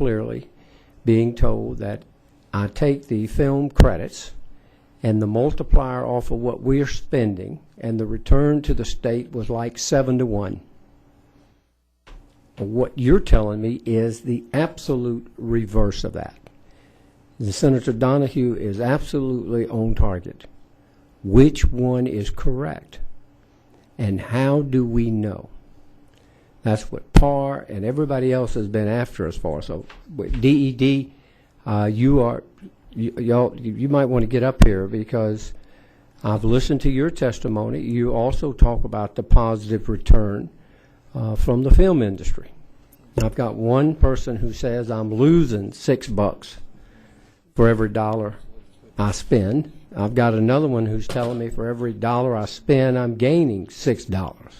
clearly being told that I take the film credits and the multiplier off of what we're spending, and the return to the state was like 7-to-1. What you're telling me is the absolute reverse of that. And Senator Donahue is absolutely on target. Which one is correct? And how do we know? That's what PAR and everybody else has been after us for. So, DED, you might want to get up here, because I've listened to your testimony. You also talk about the positive return from the film industry. I've got one person who says I'm losing $6 for every dollar I spend. I've got another one who's telling me for every dollar I spend, I'm gaining $6.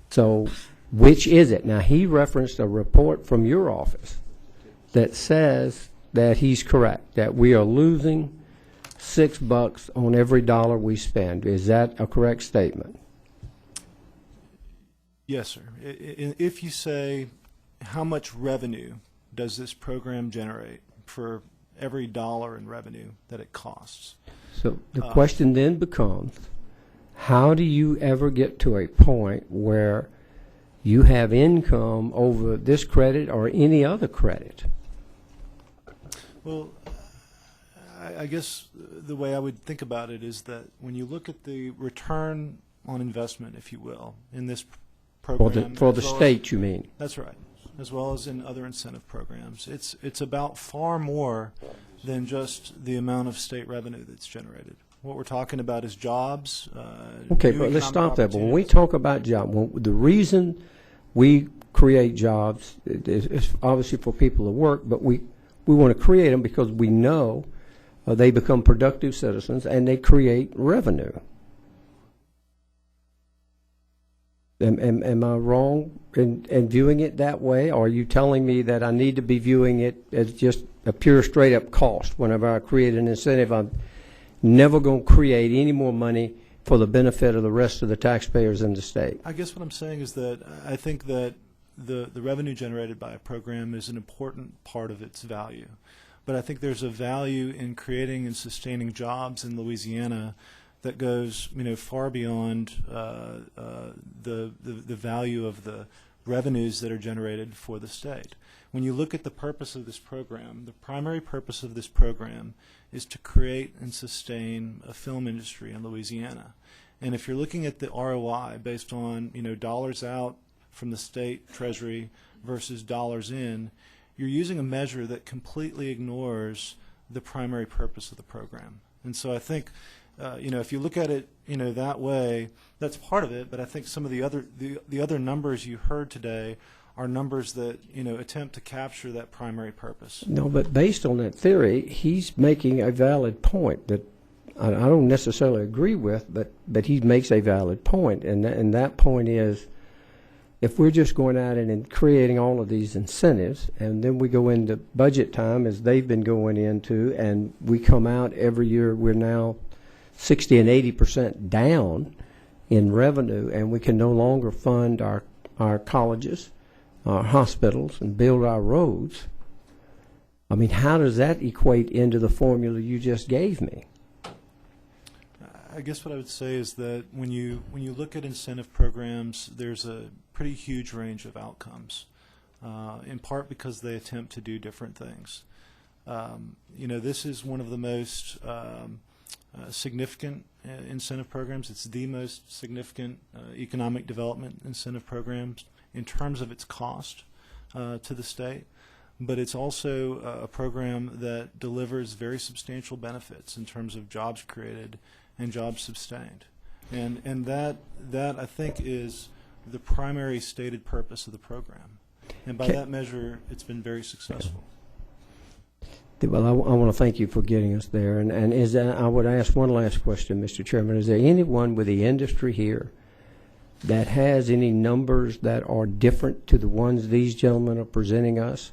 So which is it? Now, he referenced a report from your office that says that he's correct, that we are losing $6 on every dollar we spend. Is that a correct statement? Yes, sir. If you say, how much revenue does this program generate for every dollar in revenue that it costs? So the question then becomes, how do you ever get to a point where you have income over this credit or any other credit? Well, I guess the way I would think about it is that when you look at the return on investment, if you will, in this program. For the state, you mean? That's right. As well as in other incentive programs. It's about far more than just the amount of state revenue that's generated. What we're talking about is jobs. Okay, but let's stop there. But when we talk about jobs, the reason we create jobs is obviously for people to work, but we want to create them because we know they become productive citizens and they create revenue. Am I wrong in viewing it that way? Or are you telling me that I need to be viewing it as just a pure straight-up cost? Whenever I create an incentive, I'm never going to create any more money for the benefit of the rest of the taxpayers in the state. I guess what I'm saying is that I think that the revenue generated by a program is an important part of its value. But I think there's a value in creating and sustaining jobs in Louisiana that goes, far beyond the value of the revenues that are generated for the state. When you look at the purpose of this program, the primary purpose of this program is to create and sustain a film industry in Louisiana. And if you're looking at the ROI based on, dollars out from the state treasury versus dollars in, you're using a measure that completely ignores the primary purpose of the program. And so I think, if you look at it, that way, that's part of it. But I think some of the other numbers you heard today are numbers that attempt to capture that primary purpose. No, but based on that theory, he's making a valid point that I don't necessarily agree with, but he makes a valid point, and that point is, if we're just going out and creating all of these incentives, and then we go into budget time as they've been going into, and we come out every year, we're now 60 and 80% down in revenue, and we can no longer fund our colleges, our hospitals, and build our roads. I mean, how does that equate into the formula you just gave me? I guess what I would say is that when you look at incentive programs, there's a pretty huge range of outcomes, in part because they attempt to do different things. This is one of the most significant incentive programs. It's the most significant economic development incentive programs in terms of its cost to the state. But it's also a program that delivers very substantial benefits in terms of jobs created and jobs sustained. And that I think is the primary stated purpose of the program. And by that measure, it's been very successful. Well, I want to thank you for getting us there. And I would ask one last question, Mr. Chairman. Is there anyone with the industry here that has any numbers that are different to the ones these gentlemen are presenting us?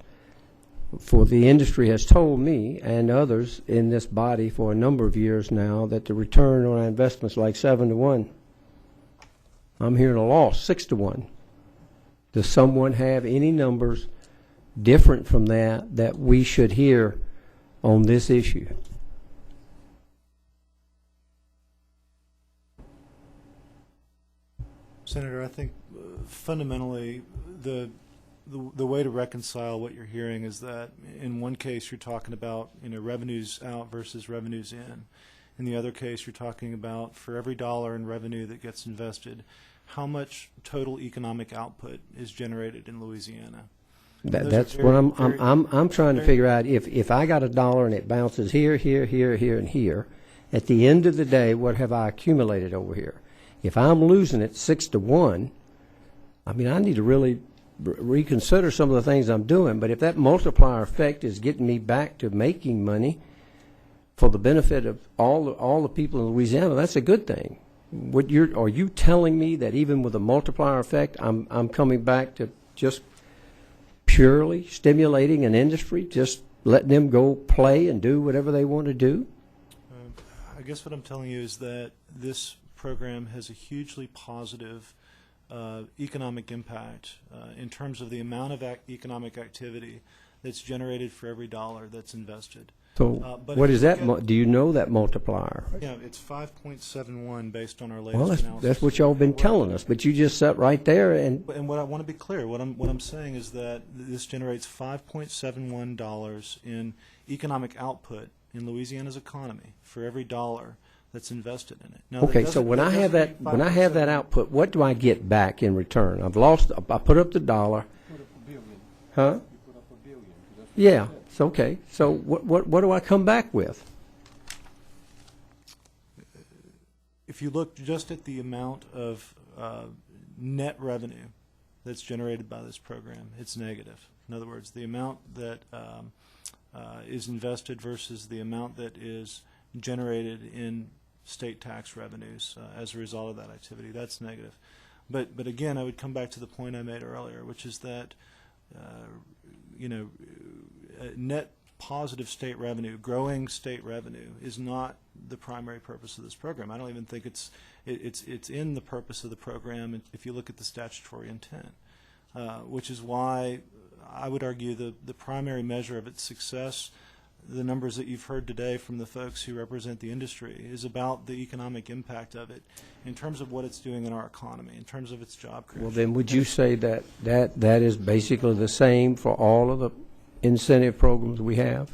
For the industry has told me and others in this body for a number of years now that the return on investment is like 7-to-1. I'm hearing a loss, 6-to-1. Does someone have any numbers different from that we should hear on this issue? Senator, I think fundamentally the way to reconcile what you're hearing is that in one case you're talking about revenues out versus revenues in. In the other case you're talking about for every dollar in revenue that gets invested, how much total economic output is generated in Louisiana. That's what I'm trying to figure out. If I got $1 and it bounces here, here, here, here, and here, at the end of the day, what have I accumulated over here? If I'm losing it 6-1, I mean, I need to really reconsider some of the things I'm doing. But if that multiplier effect is getting me back to making money for the benefit of all the people in Louisiana, that's a good thing. Are you telling me that even with a multiplier effect, I'm coming back to just purely stimulating an industry, just letting them go play and do whatever they want to do? I guess what I'm telling you is that this program has a hugely positive economic impact in terms of the amount of economic activity that's generated for every dollar that's invested. So what is that? Do you know that multiplier? Yeah, it's 5.71 based on our latest analysis. That's what y'all been telling us, but you just sat right there and what I want to be clear, what I'm saying is that this generates $5.71 in economic output in Louisiana's economy for every dollar that's invested in it. Now, okay, so when I have that output, what do I get back in return? I put up the dollar. Put up $1 billion. Huh? You put up $1 billion. Yeah. It's okay. So what do I come back with? If you look just at the amount of net revenue that's generated by this program, it's negative. In other words, the amount that is invested versus the amount that is generated in state tax revenues as a result of that activity, that's negative. But again, I would come back to the point I made earlier, which is that net positive state revenue, growing state revenue, is not the primary purpose of this program. I don't even think it's in the purpose of the program if you look at the statutory intent, which is why I would argue the primary measure of its success, the numbers that you've heard today from the folks who represent the industry, is about the economic impact of it in terms of what it's doing in our economy, in terms of its job creation. Well, then would you say that is basically the same for all of the incentive programs we have?